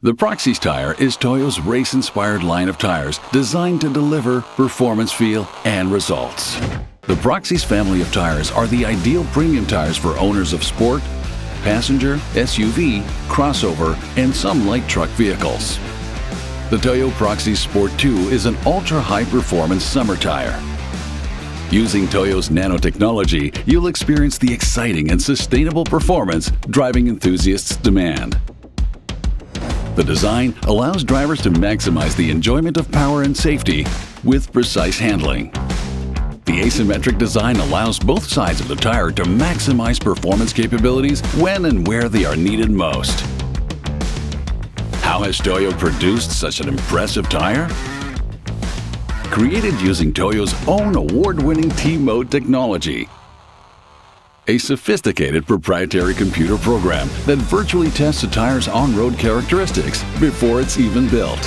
The PROXES tire is Toyo's race-inspired line of tires designed to deliver performance feel and results. The PROXES family of tires are the ideal premium tires for owners of sport, passenger, SUV, crossover, and some light truck vehicles. The Toyo PROXES Sport 2 is an ultra-high-performance summer tire. Using Toyo's nanotechnology, you'll experience the exciting and sustainable performance driving enthusiasts demand. The design allows drivers to maximize the enjoyment of power and safety with precise handling. The asymmetric design allows both sides of the tire to maximize performance capabilities when and where they are needed most. How has Toyo produced such an impressive tire? Created using Toyo's own award-winning T-Mode technology, a sophisticated proprietary computer program that virtually tests a tire's on-road characteristics before it's even built.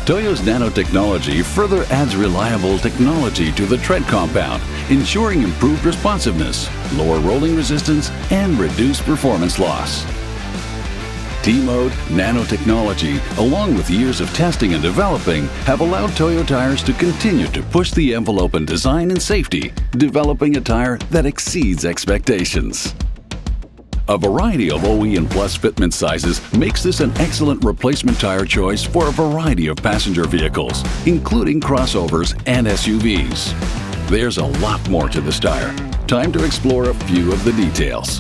Toyo's nanotechnology further adds reliable technology to the tread compound, ensuring improved responsiveness, lower rolling resistance, and reduced performance loss. T-Mode nanotechnology, along with years of testing and developing, have allowed Toyo tires to continue to push the envelope in design and safety, developing a tire that exceeds expectations. A variety of OE and Plus fitment sizes makes this an excellent replacement tire choice for a variety of passenger vehicles, including crossovers and SUVs. There's a lot more to this tire. Time to explore a few of the details.